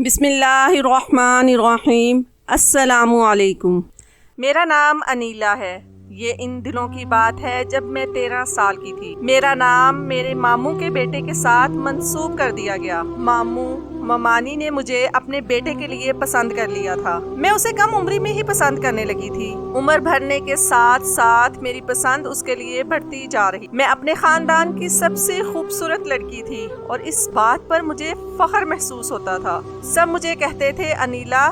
بسم اللہ الرحمن الرحیم۔ السلام علیکم۔ میرا نام انیلا ہے۔ یہ ان دنوں کی بات ہے جب میں 13 سال کی تھی۔ میرا نام میرے ماموں کے بیٹے کے ساتھ منسوب کر دیا گیا۔ ممانی نے مجھے اپنے بیٹے کے لیے پسند کر لیا تھا۔ میں اسے کم عمری میں ہی پسند کرنے لگی تھی۔ عمر بڑھنے کے ساتھ ساتھ میری پسند اس کے لیے بڑھتی جا رہی۔ میں اپنے خاندان کی سب سے خوبصورت لڑکی تھی اور اس بات پر مجھے فخر محسوس ہوتا تھا۔ سب مجھے کہتے تھے، انیلا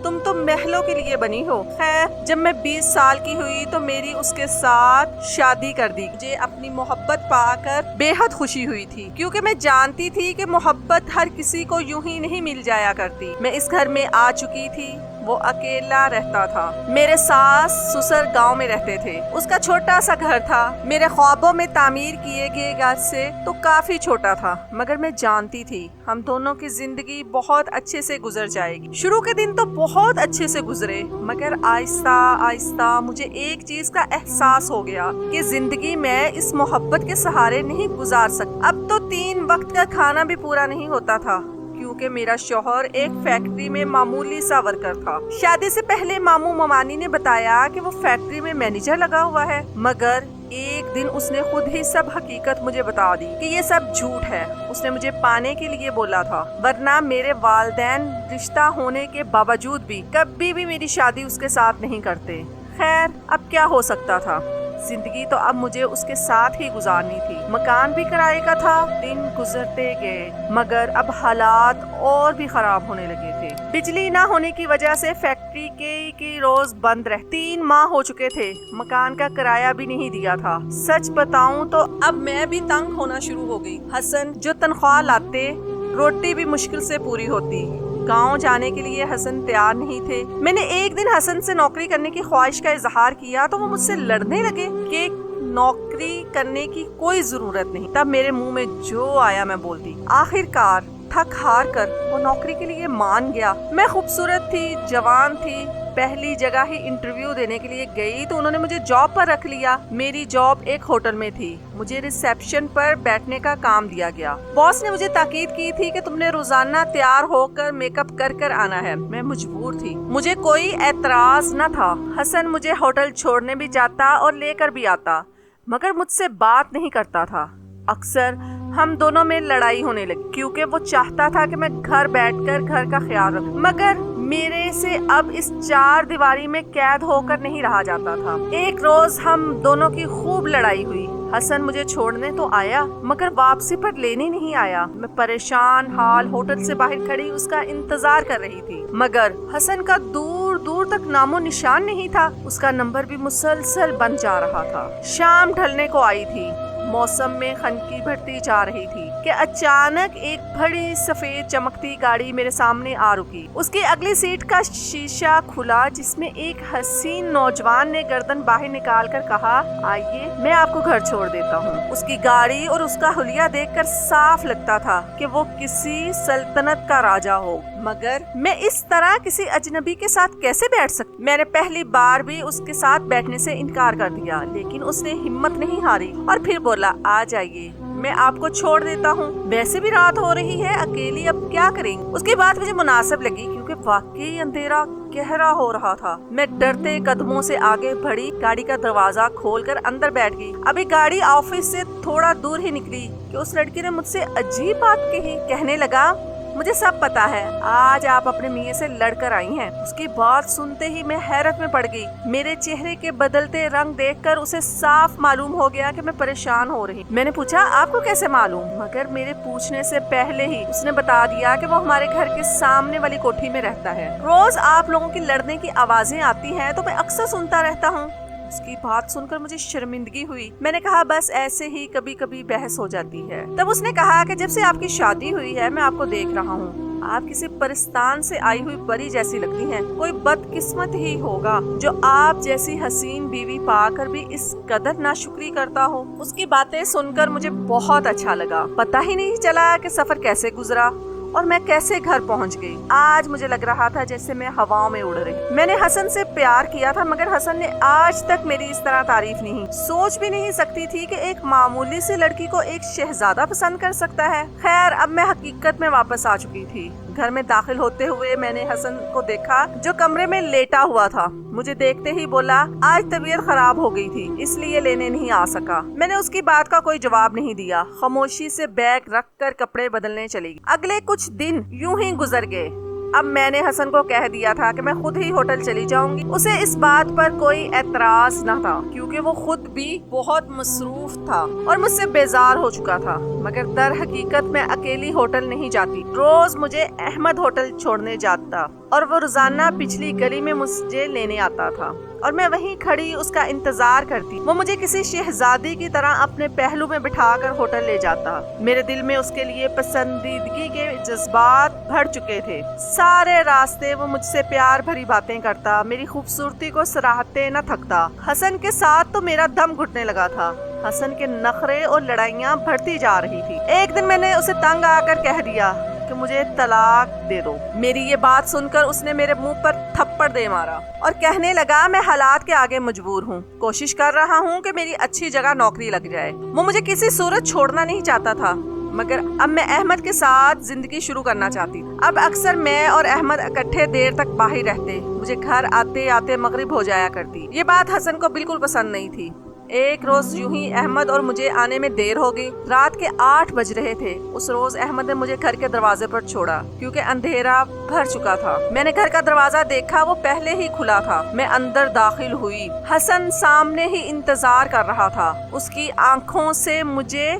تم تو محلوں کے لیے بنی ہو۔ خیر، جب میں 20 سال کی ہوئی تو میری اس کے ساتھ شادی کر دی۔ مجھے اپنی محبت پا کر بے حد خوشی ہوئی تھی، کیونکہ میں جانتی تھی کہ محبت ہر کسی کو یوں ہی نہیں مل جایا کرتی۔ میں اس گھر میں آ چکی تھی۔ وہ اکیلا رہتا تھا۔ میرے ساس سسر گاؤں میں رہتے تھے۔ اس کا چھوٹا سا گھر تھا۔ میرے خوابوں میں تعمیر کیے گئے گھر سے تو کافی چھوٹا تھا، مگر میں جانتی تھی ہم دونوں کی زندگی بہت اچھے سے گزر جائے گی۔ شروع کے دن تو بہت اچھے سے گزرے، مگر آہستہ آہستہ مجھے ایک چیز کا احساس ہو گیا کہ زندگی میں اس محبت کے سہارے نہیں گزار سکتی۔ اب تو 3 وقت کا کھانا بھی پورا نہیں ہوتا تھا، کیونکہ میرا شوہر ایک فیکٹری میں معمولی سا ورکر تھا۔ شادی سے پہلے ماموں ممانی نے بتایا کہ وہ فیکٹری میں مینیجر لگا ہوا ہے، مگر ایک دن اس نے خود ہی سب حقیقت مجھے بتا دی کہ یہ سب جھوٹ ہے۔ اس نے مجھے پانے کے لیے بولا تھا، ورنہ میرے والدین رشتہ ہونے کے باوجود بھی کبھی بھی میری شادی اس کے ساتھ نہیں کرتے۔ خیر، اب کیا ہو سکتا تھا؟ زندگی تو اب مجھے اس کے ساتھ ہی گزارنی تھی۔ مکان بھی کرائے کا تھا۔ دن گزرتے گئے، مگر اب حالات اور بھی خراب ہونے لگے تھے۔ بجلی نہ ہونے کی وجہ سے فیکٹری کی روز بند رہتی۔ 3 ماہ ہو چکے تھے، مکان کا کرایہ بھی نہیں دیا تھا۔ سچ بتاؤں تو اب میں بھی تنگ ہونا شروع ہو گئی۔ حسن جو تنخواہ لاتے، روٹی بھی مشکل سے پوری ہوتی۔ گاؤں جانے کے لیے حسن تیار نہیں تھے۔ میں نے ایک دن حسن سے نوکری کرنے کی خواہش کا اظہار کیا تو وہ مجھ سے لڑنے لگے کہ نوکری کرنے کی کوئی ضرورت نہیں۔ تب میرے منہ میں جو آیا میں بول دی۔ آخر کار تھک ہار کر وہ نوکری کے لیے مان گیا۔ میں خوبصورت تھی، جوان تھی۔ پہلی جگہ ہی انٹرویو دینے کے لیے گئی تو انہوں نے مجھے جاب پر رکھ لیا۔ میری جاب ایک ہوٹل میں تھی۔ مجھے ریسیپشن پر بیٹھنے کا کام دیا گیا۔ باس نے مجھے تاکید کی تھی کہ تم نے روزانہ تیار ہو کر میک اپ کر آنا ہے۔ میں مجبور تھی، مجھے کوئی اعتراض نہ تھا۔ حسن مجھے ہوٹل چھوڑنے بھی جاتا اور لے کر بھی آتا، مگر مجھ سے بات نہیں کرتا تھا۔ اکثر ہم دونوں میں لڑائی ہونے لگی، کیونکہ وہ چاہتا تھا کہ میں گھر بیٹھ کر گھر کا خیال رکھوں، مگر میرے سے اب اس 4 دیواری میں قید ہو کر نہیں رہا جاتا تھا۔ ایک روز ہم دونوں کی خوب لڑائی ہوئی۔ حسن مجھے چھوڑنے تو آیا، مگر واپسی پر لینے نہیں آیا۔ میں پریشان حال ہوٹل سے باہر کھڑی اس کا انتظار کر رہی تھی، مگر حسن کا دور دور تک نام و نشان نہیں تھا۔ اس کا نمبر بھی مسلسل بند جا رہا تھا۔ شام ڈھلنے کو آئی تھی، موسم میں خنکی بڑھتی جا رہی تھی کہ اچانک ایک بڑی سفید چمکتی گاڑی میرے سامنے آ رکی۔ اس کی اگلی سیٹ کا شیشہ کھلا، جس میں ایک حسین نوجوان نے گردن باہر نکال کر کہا، آئیے میں آپ کو گھر چھوڑ دیتا ہوں۔ اس کی گاڑی اور اس کا حلیہ دیکھ کر صاف لگتا تھا کہ وہ کسی سلطنت کا راجا ہو، مگر میں اس طرح کسی اجنبی کے ساتھ کیسے بیٹھ سکتی؟ میں نے پہلی بار بھی اس کے ساتھ بیٹھنے سے انکار کر دیا، لیکن اس نے ہمت نہیں ہاری اور پھر بولا، آ جائیے میں آپ کو چھوڑ دیتا ہوں، ویسے بھی رات ہو رہی ہے، اکیلی اب کیا کریں گے؟ اس کی بات مجھے مناسب لگی، کیونکہ واقعی اندھیرا گہرا ہو رہا تھا۔ میں ڈرتے قدموں سے آگے بڑھی، گاڑی کا دروازہ کھول کر اندر بیٹھ گئی۔ ابھی گاڑی آفس سے تھوڑا دور ہی نکلی کہ اس لڑکی نے مجھ سے عجیب بات کہی۔ کہنے لگا، مجھے سب پتا ہے، آج آپ اپنے میاں سے لڑ کر آئی ہیں۔ اس کی بات سنتے ہی میں حیرت میں پڑ گئی۔ میرے چہرے کے بدلتے رنگ دیکھ کر اسے صاف معلوم ہو گیا کہ میں پریشان ہو رہی۔ میں نے پوچھا، آپ کو کیسے معلوم؟ مگر میرے پوچھنے سے پہلے ہی اس نے بتا دیا کہ وہ ہمارے گھر کے سامنے والی کوٹھی میں رہتا ہے۔ روز آپ لوگوں کی لڑنے کی آوازیں آتی ہیں تو میں اکثر سنتا رہتا ہوں۔ اس کی بات سن کر مجھے شرمندگی ہوئی۔ میں نے کہا، بس ایسے ہی کبھی کبھی بحث ہو جاتی ہے۔ تب اس نے کہا کہ جب سے آپ کی شادی ہوئی ہے میں آپ کو دیکھ رہا ہوں، آپ کسی پرستان سے آئی ہوئی پری جیسی لگتی ہیں۔ کوئی بدقسمت ہی ہوگا جو آپ جیسی حسین بیوی پا کر بھی اس قدر ناشکری کرتا ہو۔ اس کی باتیں سن کر مجھے بہت اچھا لگا۔ پتہ ہی نہیں چلا کہ سفر کیسے گزرا اور میں کیسے گھر پہنچ گئی۔ آج مجھے لگ رہا تھا جیسے میں ہواؤں میں اڑ رہی۔ میں نے حسن سے پیار کیا تھا، مگر حسن نے آج تک میری اس طرح تعریف نہیں۔ سوچ بھی نہیں سکتی تھی کہ ایک معمولی سی لڑکی کو ایک شہزادہ پسند کر سکتا ہے۔ خیر، اب میں حقیقت میں واپس آ چکی تھی۔ گھر میں داخل ہوتے ہوئے میں نے حسن کو دیکھا جو کمرے میں لیٹا ہوا تھا۔ مجھے دیکھتے ہی بولا آج طبیعت خراب ہو گئی تھی اس لیے لینے نہیں آ سکا۔ میں نے اس کی بات کا کوئی جواب نہیں دیا، خاموشی سے بیگ رکھ کر کپڑے بدلنے چلی گئی۔ اگلے کچھ دن یوں ہی گزر گئے۔ اب میں نے حسن کو کہہ دیا تھا کہ میں خود ہی ہوٹل چلی جاؤں گی۔ اسے اس بات پر کوئی اعتراض نہ تھا کیونکہ وہ خود بھی بہت مصروف تھا اور مجھ سے بیزار ہو چکا تھا، مگر در حقیقت میں اکیلی ہوٹل نہیں جاتی۔ روز مجھے احمد ہوٹل چھوڑنے جاتا اور وہ روزانہ پچھلی گلی میں مجھے لینے آتا تھا اور میں وہیں کھڑی اس کا انتظار کرتی۔ وہ مجھے کسی شہزادی کی طرح اپنے پہلو میں بٹھا کر ہوٹل لے جاتا۔ میرے دل میں اس کے لیے پسندیدگی کے جذبات بھر چکے تھے۔ سارے راستے وہ مجھ سے پیار بھری باتیں کرتا، میری خوبصورتی کو سراہتے نہ تھکتا۔ حسن کے ساتھ تو میرا دم گھٹنے لگا تھا۔ حسن کے نخرے اور لڑائیاں بڑھتی جا رہی تھی۔ ایک دن میں نے اسے تنگ آ کر کہہ دیا کہ مجھے طلاق دے دو۔ میری یہ بات سن کر اس نے میرے منہ پر تھپڑ دے مارا اور کہنے لگا میں حالات کے آگے مجبور ہوں، کوشش کر رہا ہوں کہ میری اچھی جگہ نوکری لگ جائے۔ وہ مجھے کسی صورت چھوڑنا نہیں چاہتا تھا، مگر اب میں احمد کے ساتھ زندگی شروع کرنا چاہتی۔ اب اکثر میں اور احمد اکٹھے دیر تک باہر رہتے، مجھے گھر آتے آتے مغرب ہو جایا کرتی۔ یہ بات حسن کو بالکل پسند نہیں تھی۔ ایک روز یوں ہی احمد اور مجھے آنے میں دیر ہو گئی۔ رات کے 8 بج رہے تھے۔ اس روز احمد نے مجھے گھر کے دروازے پر چھوڑا کیونکہ اندھیرا بھر چکا تھا۔ میں نے گھر کا دروازہ دیکھا، وہ پہلے ہی کھلا تھا۔ میں اندر داخل ہوئی۔ حسن سامنے ہی انتظار کر رہا تھا۔ اس کی آنکھوں سے مجھے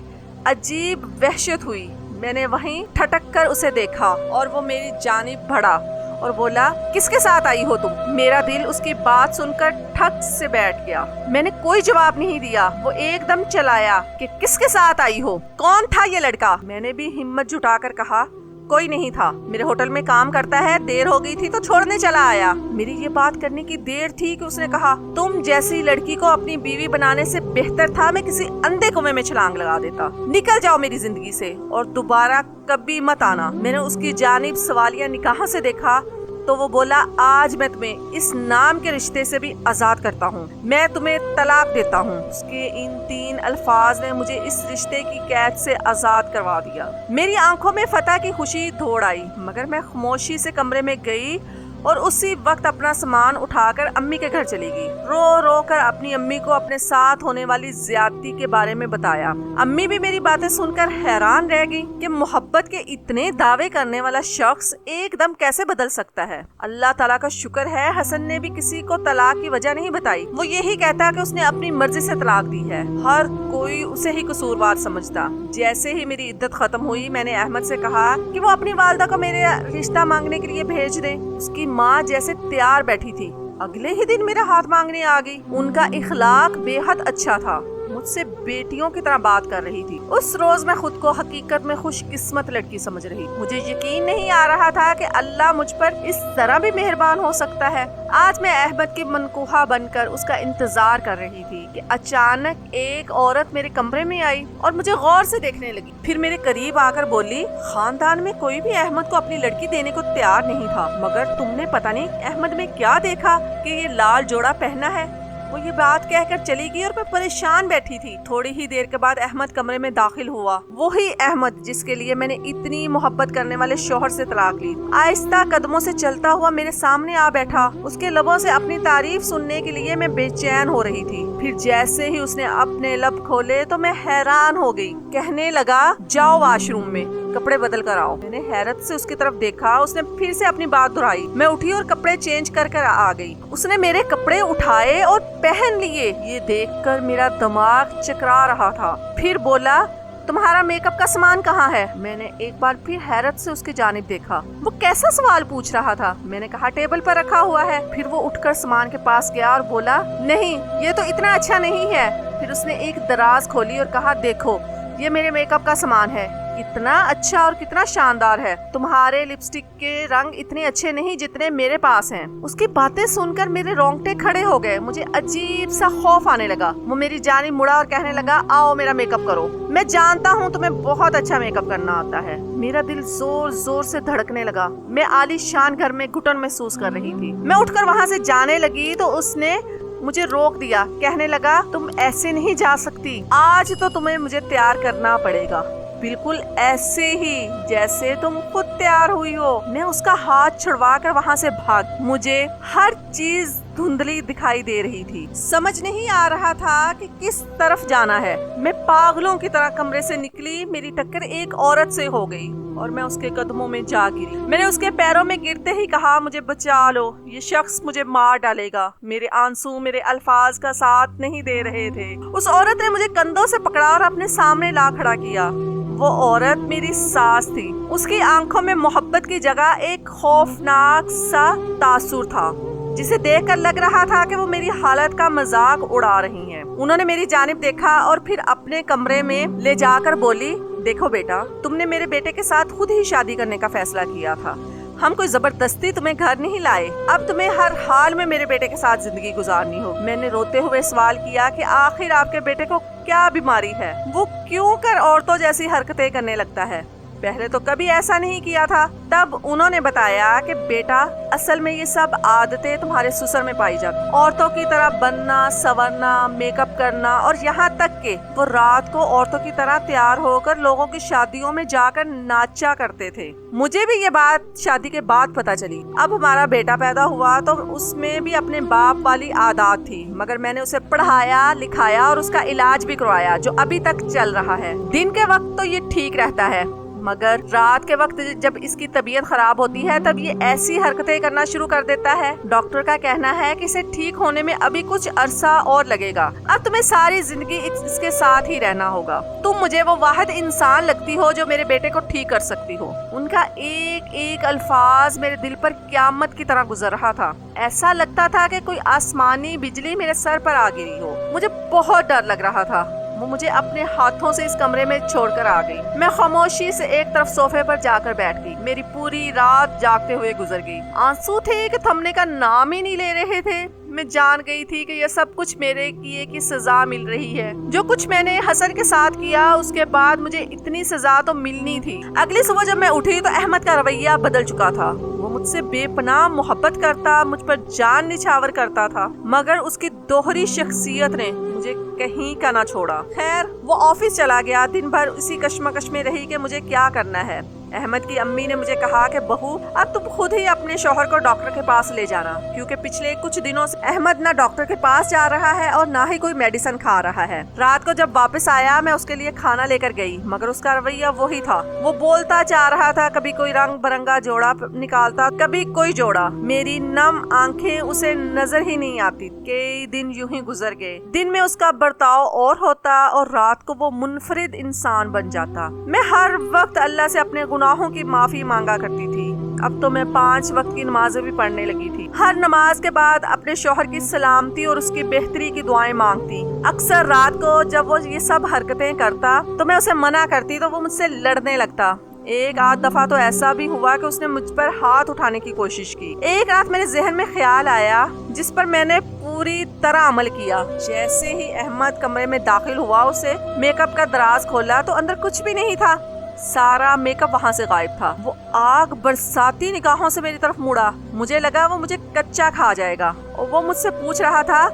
عجیب وحشت ہوئی۔ میں نے وہیں ٹھٹک کر اسے دیکھا اور وہ میری جانب بڑھا اور بولا کس کے ساتھ آئی ہو تم؟ میرا دل اس کی بات سن کر ٹھک سے بیٹھ گیا۔ میں نے کوئی جواب نہیں دیا۔ وہ ایک دم چلایا کہ کس کے ساتھ آئی ہو؟ کون تھا یہ لڑکا؟ میں نے بھی ہمت جٹا کر کہا کوئی نہیں تھا، میرے ہوٹل میں کام کرتا ہے، دیر ہو گئی تھی تو چھوڑنے چلا آیا۔ میری یہ بات کرنے کی دیر تھی کہ اس نے کہا تم جیسی لڑکی کو اپنی بیوی بنانے سے بہتر تھا میں کسی اندھے کنویں میں چھلانگ لگا دیتا۔ نکل جاؤ میری زندگی سے اور دوبارہ کبھی مت آنا۔ میں نے اس کی جانب سوالیہ نگاہوں سے دیکھا تو وہ بولا آج میں تمہیں اس نام کے رشتے سے بھی آزاد کرتا ہوں، میں تمہیں طلاق دیتا ہوں۔ اس کے ان 3 الفاظ نے مجھے اس رشتے کی قید سے آزاد کروا دیا۔ میری آنکھوں میں فتح کی خوشی دوڑ آئی، مگر میں خاموشی سے کمرے میں گئی اور اسی وقت اپنا سامان اٹھا کر امی کے گھر چلی گئی۔ رو رو کر اپنی امی کو اپنے ساتھ ہونے والی زیادتی کے بارے میں بتایا۔ امی بھی میری باتیں سن کر حیران رہ گئی کہ محبت کے اتنے دعوے کرنے والا شخص ایک دم کیسے بدل سکتا ہے۔ اللہ تعالیٰ کا شکر ہے حسن نے بھی کسی کو طلاق کی وجہ نہیں بتائی۔ وہ یہی کہتا کہ اس نے اپنی مرضی سے طلاق دی ہے، ہر کوئی اسے ہی قصوروار سمجھتا۔ جیسے ہی میری عدت ختم ہوئی میں نے احمد سے کہا کہ وہ اپنی والدہ کو میرے رشتہ مانگنے کے لیے بھیج دے۔ اس کی ماں جیسے تیار بیٹھی تھی، اگلے ہی دن میرا ہاتھ مانگنے آ گئی۔ ان کا اخلاق بے حد اچھا تھا، مجھ سے بیٹیوں کی طرح بات کر رہی تھی۔ اس روز میں خود کو حقیقت میں خوش قسمت لڑکی سمجھ رہی۔ مجھے یقین نہیں آ رہا تھا کہ اللہ مجھ پر اس طرح بھی مہربان ہو سکتا ہے۔ آج میں احمد کی منقوہہ بن کر اس کا انتظار کر رہی تھی کہ اچانک ایک عورت میرے کمرے میں آئی اور مجھے غور سے دیکھنے لگی، پھر میرے قریب آ کر بولی خاندان میں کوئی بھی احمد کو اپنی لڑکی دینے کو تیار نہیں تھا، مگر تم نے پتہ نہیں احمد میں کیا دیکھا کہ یہ لال جوڑا پہنا ہے۔ وہ یہ بات کہہ کر چلی گئی اور میں پریشان بیٹھی تھی۔ تھوڑی ہی دیر کے بعد احمد کمرے میں داخل ہوا، وہی احمد جس کے لیے میں نے اتنی محبت کرنے والے شوہر سے طلاق لی۔ آہستہ قدموں سے چلتا ہوا میرے سامنے آ بیٹھا۔ اس کے لبوں سے اپنی تعریف سننے کے لیے میں بے چین ہو رہی تھی۔ پھر جیسے ہی اس نے اپنے لب کھولے تو میں حیران ہو گئی۔ کہنے لگا جاؤ واش روم میں کپڑے بدل کر آؤ۔ میں نے حیرت سے اس کی طرف دیکھا۔ اس نے پھر سے اپنی بات دہرائی۔ میں اٹھی اور کپڑے چینج کر کر آ گئی۔ اس نے میرے کپڑے اٹھائے اور پہن لیے۔ یہ دیکھ کر میرا دماغ چکرا رہا تھا۔ پھر بولا تمہارا میک اپ کا سامان کہاں ہے؟ میں نے ایک بار پھر حیرت سے اس کی جانب دیکھا۔ وہ کیسا سوال پوچھ رہا تھا؟ میں نے کہا ٹیبل پر رکھا ہوا ہے۔ پھر وہ اٹھ کر سامان کے پاس گیا اور بولا نہیں یہ تو اتنا اچھا نہیں ہے۔ پھر اس نے ایک دراز کھولی اور کہا دیکھو یہ میرے میک اپ کا سامان ہے، کتنا اچھا اور کتنا شاندار ہے۔ تمہارے لپسٹک کے رنگ اتنے اچھے نہیں جتنے میرے پاس ہیں۔ اس کی باتیں سن کر میرے رونگٹے کھڑے ہو گئے۔ مجھے عجیب سا خوف آنے لگا۔ وہ میری جانب مڑا اور کہنے لگا آؤ میرا میک اپ کرو، میں جانتا ہوں تمہیں بہت اچھا میک اپ کرنا آتا ہے۔ میرا دل زور زور سے دھڑکنے لگا۔ میں عالی شان گھر میں گھٹن محسوس کر رہی تھی۔ میں اٹھ کر وہاں سے جانے لگی تو اس نے مجھے روک دیا، کہنے لگا تم ایسے نہیں جا سکتی، آج تو تمہیں مجھے تیار کرنا پڑے گا۔ بالکل ایسے ہی جیسے تم خود تیار ہوئی ہو۔ میں اس کا ہاتھ چھڑوا کر وہاں سے بھاگ، مجھے ہر چیز دھندلی دکھائی دے رہی تھی، سمجھ نہیں آ رہا تھا کہ کس طرف جانا ہے۔ میں پاگلوں کی طرح کمرے سے نکلی، میری ٹکر ایک عورت سے ہو گئی اور میں اس کے قدموں میں جا گری۔ میں نے اس کے پیروں میں گرتے ہی کہا، مجھے بچا لو، یہ شخص مجھے مار ڈالے گا۔ میرے آنسو میرے الفاظ کا ساتھ نہیں دے رہے تھے۔ اس عورت نے مجھے کندھوں سے پکڑا اور اپنے سامنے لا کھڑا کیا۔ وہ عورت میری ساس تھی۔ اس کی آنکھوں میں محبت کی جگہ ایک خوفناک سا تاثر تھا، جسے دیکھ کر لگ رہا تھا کہ وہ میری حالت کا مذاق اڑا رہی ہیں۔ انہوں نے میری جانب دیکھا اور پھر اپنے کمرے میں لے جا کر بولی، دیکھو بیٹا، تم نے میرے بیٹے کے ساتھ خود ہی شادی کرنے کا فیصلہ کیا تھا، ہم کوئی زبردستی تمہیں گھر نہیں لائے، اب تمہیں ہر حال میں میرے بیٹے کے ساتھ زندگی گزارنی ہو۔ میں نے روتے ہوئے سوال کیا کہ آخر آپ کے بیٹے کو کیا بیماری ہے، وہ کیوں کر عورتوں جیسی حرکتیں کرنے لگتا ہے؟ پہلے تو کبھی ایسا نہیں کیا تھا۔ تب انہوں نے بتایا کہ بیٹا، اصل میں یہ سب عادتیں تمہارے سسر میں پائی جاتی، عورتوں کی طرح بننا، سنورنا، میک اپ کرنا، اور یہاں تک کہ وہ رات کو عورتوں کی طرح تیار ہو کر لوگوں کی شادیوں میں جا کر ناچا کرتے تھے۔ مجھے بھی یہ بات شادی کے بعد پتہ چلی۔ اب ہمارا بیٹا پیدا ہوا تو اس میں بھی اپنے باپ والی عادات تھی، مگر میں نے اسے پڑھایا، لکھایا اور اس کا علاج بھی کروایا، جو ابھی تک چل رہا ہے۔ دن کے وقت تو یہ ٹھیک رہتا ہے، مگر رات کے وقت جب اس کی طبیعت خراب ہوتی ہے تب یہ ایسی حرکتیں کرنا شروع کر دیتا ہے۔ ڈاکٹر کا کہنا ہے کہ اسے ٹھیک ہونے میں ابھی کچھ عرصہ اور لگے گا۔ اب تمہیں ساری زندگی اس کے ساتھ ہی رہنا ہوگا۔ تم مجھے وہ واحد انسان لگتی ہو جو میرے بیٹے کو ٹھیک کر سکتی ہو۔ ان کا ایک ایک الفاظ میرے دل پر قیامت کی طرح گزر رہا تھا۔ ایسا لگتا تھا کہ کوئی آسمانی بجلی میرے سر پر آ گری ہو۔ مجھے بہت ڈر لگ رہا تھا۔ وہ مجھے اپنے ہاتھوں سے اس کمرے میں چھوڑ کر آ گئی۔ میں خاموشی سے ایک طرف صوفے پر جا کر بیٹھ گئی۔ میری پوری رات جاگتے ہوئے گزر گئی۔ آنسو تھے کہ تھمنے کا نام ہی نہیں لے رہے تھے۔ میں جان گئی تھی کہ یہ سب کچھ میرے کیے کی سزا مل رہی ہے۔ جو کچھ میں نے حسن کے ساتھ کیا، اس کے بعد مجھے اتنی سزا تو ملنی تھی۔ اگلی صبح جب میں اٹھی تو احمد کا رویہ بدل چکا تھا۔ وہ مجھ سے بے پناہ محبت کرتا، مجھ پر جان نچھاور کرتا تھا، مگر اس کی دوہری شخصیت نے مجھے کہیں کا نہ چھوڑا۔ خیر، وہ آفس چلا گیا۔ دن بھر اسی کشمکش میں رہی کہ مجھے کیا کرنا ہے۔ احمد کی امی نے مجھے کہا کہ بہو، اب تم خود ہی اپنے شوہر کو ڈاکٹر کے پاس لے جانا، کیونکہ پچھلے کچھ دنوں سے احمد نہ ڈاکٹر کے پاس جا رہا ہے اور نہ ہی کوئی میڈیسن کھا رہا ہے۔ رات کو جب واپس آیا، میں اس کے لیے کھانا لے کر گئی، مگر اس کا رویہ وہی تھا۔ وہ بولتا جا رہا تھا، کبھی کوئی رنگ برنگا جوڑا نکالتا، کبھی کوئی جوڑا۔ میری نم آنکھیں اسے نظر ہی نہیں آتی۔ کئی دن یوں ہی گزر گئے۔ دن میں اس کا برتاؤ اور ہوتا اور رات کو وہ منفرد انسان بن جاتا۔ میں ہر وقت اللہ سے اپنے گناہوں کی معافی مانگا کرتی تھی۔ اب تو میں 5 وقت کی نمازیں بھی پڑھنے لگی تھی۔ ہر نماز کے بعد اپنے شوہر کی سلامتی اور اس کی بہتری کی دعائیں مانگتی۔ اکثر رات کو جب وہ یہ سب حرکتیں کرتا تو میں اسے منع کرتی تو وہ مجھ سے لڑنے لگتا۔ ایک آدھ دفعہ تو ایسا بھی ہوا کہ اس نے مجھ پر ہاتھ اٹھانے کی کوشش کی۔ ایک رات میرے ذہن میں خیال آیا جس پر میں نے پوری طرح عمل کیا۔ جیسے ہی احمد کمرے میں داخل ہوا، اسے میک اپ کا دراز کھولا تو اندر کچھ بھی نہیں تھا۔ سارا میک اپ وہاں سے غائب تھا۔ وہ آگ برساتی نگاہوں سے میری طرف مڑا۔ مجھے لگا وہ مجھے کچا کھا جائے گا، اور وہ مجھ سے پوچھ رہا تھا،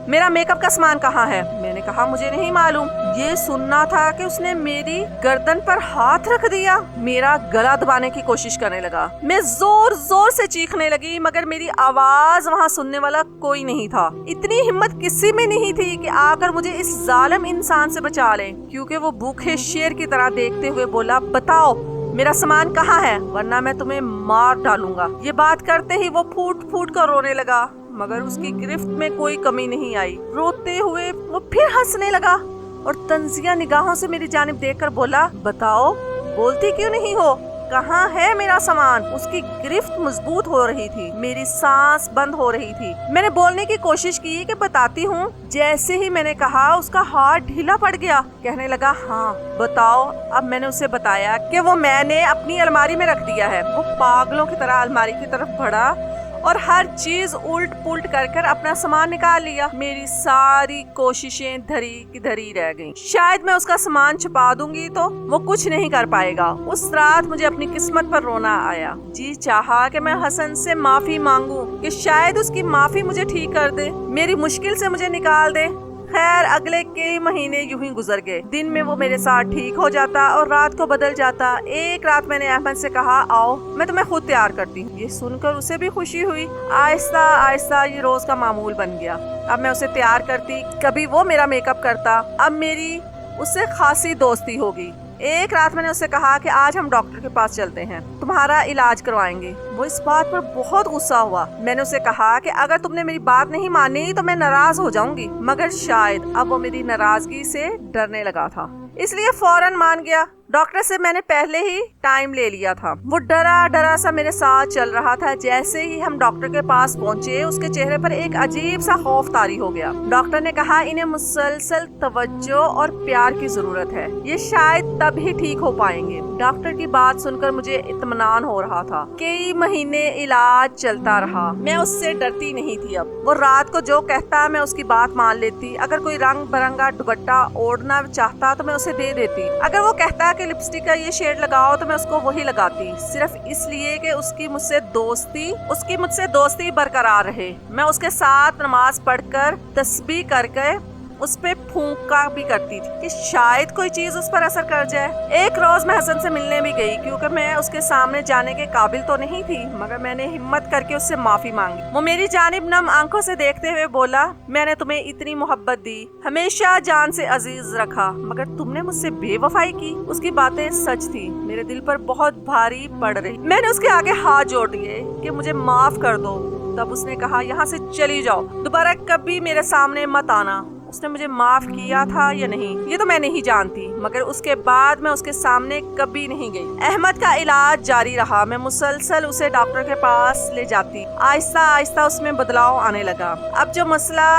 میرا میک اپ کا سامان کہاں ہے؟ میں نے کہا مجھے نہیں معلوم۔ یہ سننا تھا کہ اس نے میری گردن پر ہاتھ رکھ دیا۔ میرا گلا دبانے کی کوشش کرنے لگا۔ میں زور زور سے چیخنے لگی، مگر میری آواز وہاں سننے والا کوئی نہیں تھا۔ اتنی ہمت کسی میں نہیں تھی کہ آ کر مجھے اس ظالم انسان سے بچا لے، کیونکہ وہ بھوکے شیر کی طرح دیکھتے ہوئے بولا، بتاؤ میرا سامان کہاں ہے، ورنہ میں تمہیں مار ڈالوں گا۔ یہ بات کرتے ہی وہ پھوٹ پھوٹ کر رونے لگا، مگر اس کی گرفت میں کوئی کمی نہیں آئی۔ روتے ہوئے وہ پھر ہنسنے لگا اور طنزیہ نگاہوں سے میری جانب دیکھ کر بولا، بتاؤ بولتی کیوں نہیں ہو، کہاں ہے میرا سامان؟ اس کی گرفت مضبوط ہو رہی تھی، میری سانس بند ہو رہی تھی۔ میں نے بولنے کی کوشش کی کہ بتاتی ہوں۔ جیسے ہی میں نے کہا، اس کا ہاتھ ڈھیلا پڑ گیا۔ کہنے لگا، ہاں بتاؤ۔ اب میں نے اسے بتایا کہ وہ میں نے اپنی الماری میں رکھ دیا ہے۔ وہ پاگلوں کی طرح الماری کی طرف بڑھا اور ہر چیز الٹ پلٹ کر کر اپنا سامان نکال لیا۔ میری ساری کوششیں دھری کی دھری رہ گئیں۔ شاید میں اس کا سامان چھپا دوں گی تو وہ کچھ نہیں کر پائے گا۔ اس رات مجھے اپنی قسمت پر رونا آیا۔ جی چاہا کہ میں حسن سے معافی مانگوں کہ شاید اس کی معافی مجھے ٹھیک کر دے، میری مشکل سے مجھے نکال دے۔ خیر اگلے کئی مہینے یوں ہی گزر گئے. دن میں وہ میرے ساتھ ٹھیک ہو جاتا اور رات کو بدل جاتا. ایک رات میں نے احمد سے کہا آؤ میں تمہیں خود تیار کرتی ہوں. یہ سن کر اسے بھی خوشی ہوئی. آہستہ آہستہ یہ روز کا معمول بن گیا. اب میں اسے تیار کرتی, کبھی وہ میرا میک اپ کرتا. اب میری اس سے خاصی دوستی ہوگی. ایک رات میں نے اسے کہا کہ آج ہم ڈاکٹر کے پاس چلتے ہیں, تمہارا علاج کروائیں گے. وہ اس بات پر بہت غصہ ہوا. میں نے اسے کہا کہ اگر تم نے میری بات نہیں مانی تو میں ناراض ہو جاؤں گی, مگر شاید اب وہ میری ناراضگی سے ڈرنے لگا تھا, اس لیے فوراً مان گیا. ڈاکٹر سے میں نے پہلے ہی ٹائم لے لیا تھا. وہ ڈرا سا میرے ساتھ چل رہا تھا. جیسے ہی ہم ڈاکٹر کے پاس پہنچے اس کے چہرے پر ایک عجیب سا خوف طاری ہو گیا. ڈاکٹر نے کہا انہیں مسلسل توجہ اور پیار کی ضرورت ہے, یہ شاید تب ہی ٹھیک ہو پائیں گے. ڈاکٹر کی بات سن کر مجھے اطمینان ہو رہا تھا. کئی مہینے علاج چلتا رہا. میں اس سے ڈرتی نہیں تھی. اب وہ رات کو جو کہتا میں اس کی بات مان لیتی. اگر کوئی رنگ برنگا دوپٹہ اوڑھنا چاہتا تو میں اسے دے دیتی. اگر وہ کہتا کہ لپسٹک کا یہ شیڈ لگاؤ تو میں اس کو وہی لگاتی, صرف اس لیے کہ اس کی مجھ سے دوستی برقرار رہے. میں اس کے ساتھ نماز پڑھ کر تسبیح کر کے اس پہ پھونکا بھی کرتی تھی کہ شاید کوئی چیز اس پر اثر کر جائے. ایک روز میں حسن سے ملنے بھی گئی کیونکہ میں اس کے سامنے جانے کے قابل تو نہیں تھی, مگر میں نے ہمت کر کے اس سے معافی مانگی. وہ میری جانب نم آنکھوں سے دیکھتے ہوئے بولا میں نے تمہیں اتنی محبت دی, ہمیشہ جان سے عزیز رکھا, مگر تم نے مجھ سے بے وفائی کی. اس کی باتیں سچ تھی, میرے دل پر بہت بھاری پڑ رہی. میں نے اس کے آگے ہاتھ جوڑ دیے کہ مجھے معاف کر دو. تب اس نے کہا یہاں سے چلی جاؤ, دوبارہ کبھی میرے سامنے مت آنا. اس نے مجھے معاف کیا تھا یا نہیں یہ تو میں نہیں جانتی, مگر اس کے بعد میں اس کے سامنے کبھی نہیں گئی. احمد کا علاج جاری رہا. میں مسلسل اسے ڈاکٹر کے پاس لے جاتی. آہستہ آہستہ اس میں بدلاؤ آنے لگا. اب جو مسئلہ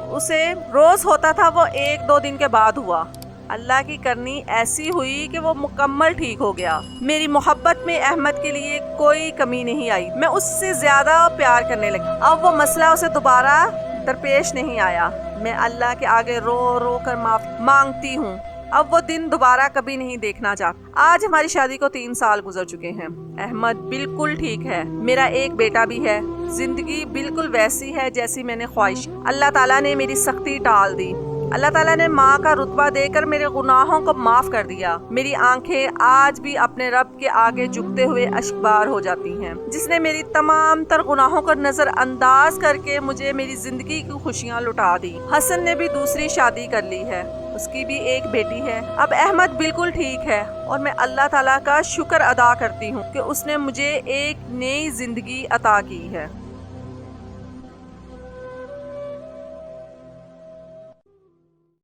اسے روز ہوتا تھا وہ 1-2 دن کے بعد ہوا. اللہ کی کرنی ایسی ہوئی کہ وہ مکمل ٹھیک ہو گیا. میری محبت میں احمد کے لیے کوئی کمی نہیں آئی. میں اس سے زیادہ پیار کرنے لگی. اب وہ مسئلہ اسے دوبارہ درپیش نہیں آیا. میں اللہ کے آگے رو رو کر معافی مانگتی ہوں. اب وہ دن دوبارہ کبھی نہیں دیکھنا چاہتا. آج ہماری شادی کو 3 سال گزر چکے ہیں. احمد بالکل ٹھیک ہے. میرا ایک بیٹا بھی ہے. زندگی بالکل ویسی ہے جیسی میں نے خواہش. اللہ تعالیٰ نے میری سختی ٹال دی. اللہ تعالیٰ نے ماں کا رتبہ دے کر میرے گناہوں کو معاف کر دیا. میری آنکھیں آج بھی اپنے رب کے آگے جھکتے ہوئے اشکبار ہو جاتی ہیں, جس نے میری تمام تر گناہوں کو نظر انداز کر کے مجھے میری زندگی کی خوشیاں لٹا دی. حسن نے بھی دوسری شادی کر لی ہے. اس کی بھی ایک بیٹی ہے. اب احمد بالکل ٹھیک ہے اور میں اللہ تعالیٰ کا شکر ادا کرتی ہوں کہ اس نے مجھے ایک نئی زندگی عطا کی ہے.